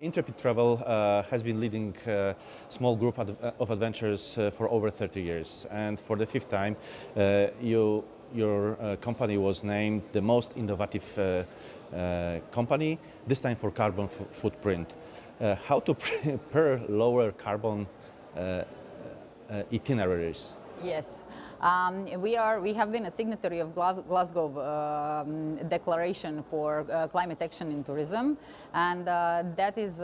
Intrepid Travel has been leading a small group of adventures for over 30 years, and for the fifth time your company was named the most innovative company, this time for carbon footprint. How to prepare lower carbon itineraries? Yes, we have been a signatory of Glasgow Declaration for Climate Action in Tourism, and that is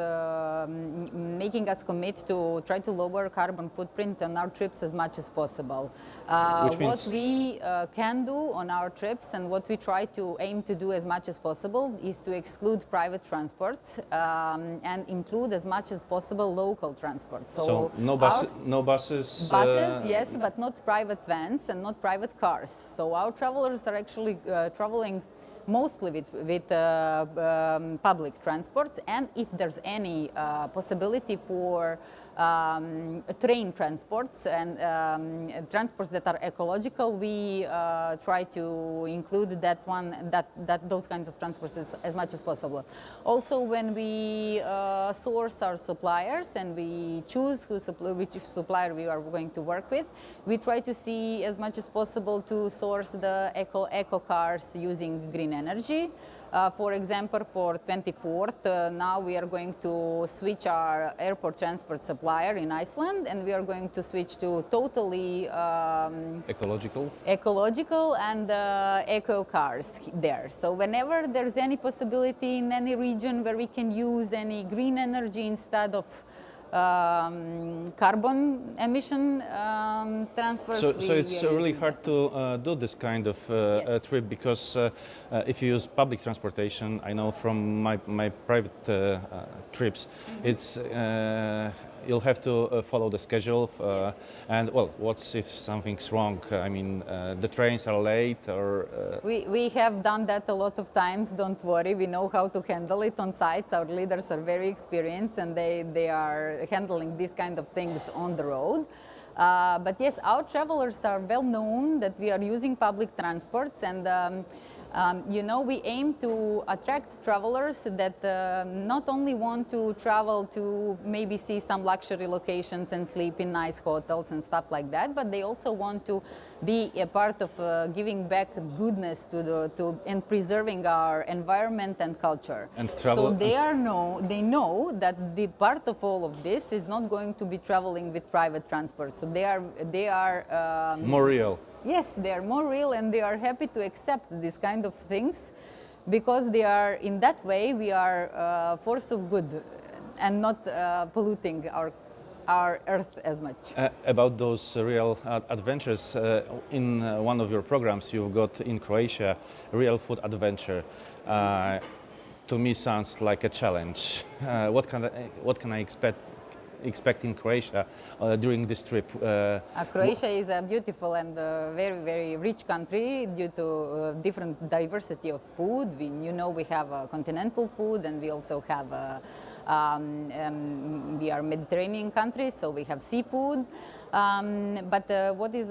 making us commit to try to lower carbon footprint on our trips as much as possible. What we can do on our trips and what we try to aim to do as much as possible is to exclude private transports and include as much as possible local transport. So no buses? Buses, yes, but not private vans and not private cars. So our travelers are actually traveling mostly with public transports, and if there's any possibility for train transports and transports that are ecological, we try to include those kinds of transports as much as possible. Also, when we source our suppliers and we choose which supplier we are going to work with, we try to see as much as possible to source the eco cars using green energy. For example, for 24th, now we are going to switch our airport transport supplier in Iceland, and we are going to switch to totally ecological and eco cars there. So whenever there's any possibility in any region where we can use any green energy instead of carbon emission transfers. So it's really hard to do this kind of Yes. trip, because if you use public transportation, I know from my private trips, it's you'll have to follow the schedule, Yes. and well, what's if something's wrong? I mean, the trains are late, or We have done that a lot of times, don't worry. We know how to handle it on sites. Our leaders are very experienced, and they are handling these kind of things on the road. But yes, our travelers are well known that we are using public transports, and we aim to attract travelers that not only want to travel to maybe see some luxury locations and sleep in nice hotels and stuff like that, but they also want to be a part of giving back goodness and preserving our environment and culture. And travel. So they know that the part of all of this is not going to be traveling with private transport. So they are more real. Yes, they are more real, and they are happy to accept these kind of things, because they are, in that way, we are a force of good and not polluting our earth as much. About those real adventures, in one of your programs you've got in Croatia, real food adventure. To me sounds like a challenge. What can I expect in Croatia during this trip? Croatia is a beautiful and very, very rich country due to different diversity of food. We have continental food, and we also have we are Mediterranean countries, so we have seafood. But what is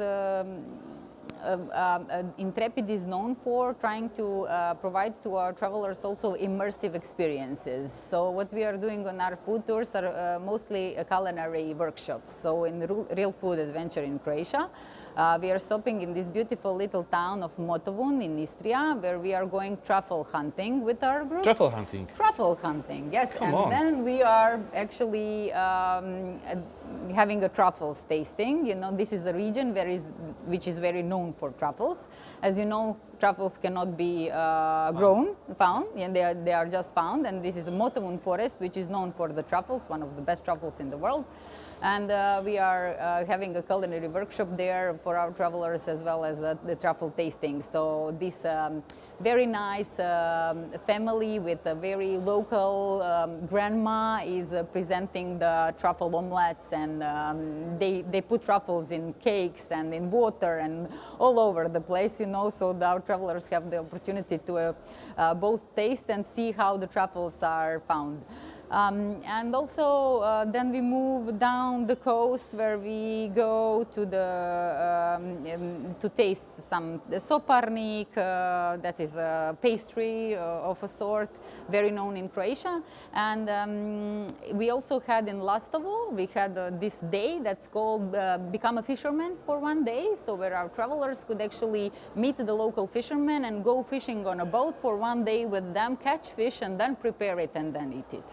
Intrepid is known for trying to provide to our travelers also immersive experiences. So what we are doing on our food tours are mostly culinary workshops. So in Real Food Adventure in Croatia, we are stopping in this beautiful little town of Motovun in Istria, where we are going truffle hunting with our group. Truffle hunting? Truffle hunting, yes. Come on. Then we are actually having a truffles tasting. This is a region which is very known for truffles. As you know, truffles cannot be found, and they are just found. And this is a Motovun forest, which is known for the truffles, one of the best truffles in the world. And we are having a culinary workshop there for our travelers, as well as the truffle tasting. So this very nice family with a very local grandma is presenting the truffle omelets, and they put truffles in cakes and in water and all over the place, so our travelers have the opportunity to both taste and see how the truffles are found. And also then we move down the coast where we go to to taste some soparnik, that is a pastry of a sort, very known in Croatia. And we also had in Lastovo, we had this day that's called Become a Fisherman for one day, so where our travelers could actually meet the local fishermen and go fishing on a boat for one day with them, catch fish and then prepare it and then eat it.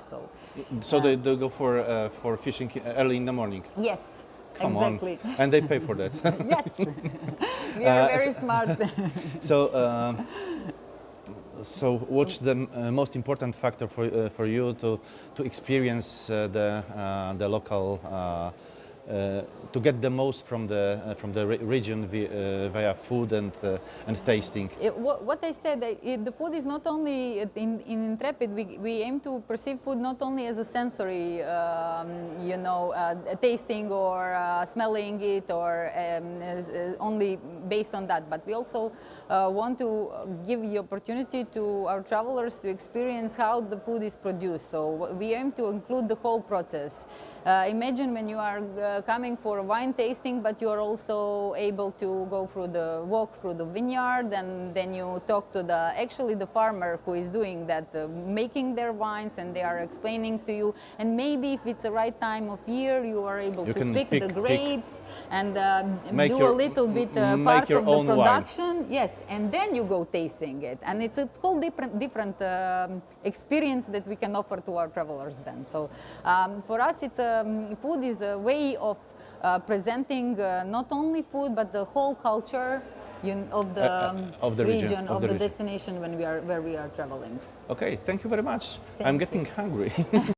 So they go for fishing early in the morning. Yes, Come exactly. on. And they pay for that. Yes, we are very smart. So what's the most important factor for you to experience the local, to get the most from the region via food and tasting? What I said, the food is not only in Intrepid. We aim to perceive food not only as a sensory, tasting or smelling it, or only based on that. But we also want to give the opportunity to our travelers to experience how the food is produced. So we aim to include the whole process. Imagine when you are coming for a wine tasting, but you are also able to go walk through the vineyard, and then you talk to the farmer who is doing that, making their wines, and they are explaining to you. And maybe if it's the right time of year, you are able to pick the grapes and do a little bit part of the production. Wine. Yes, and then you go tasting it, and it's a whole different experience that we can offer to our travelers then. So for us, food is a way of presenting not only food but the whole culture of the region, of the destination where we are traveling. Okay, thank you very much. I'm getting hungry.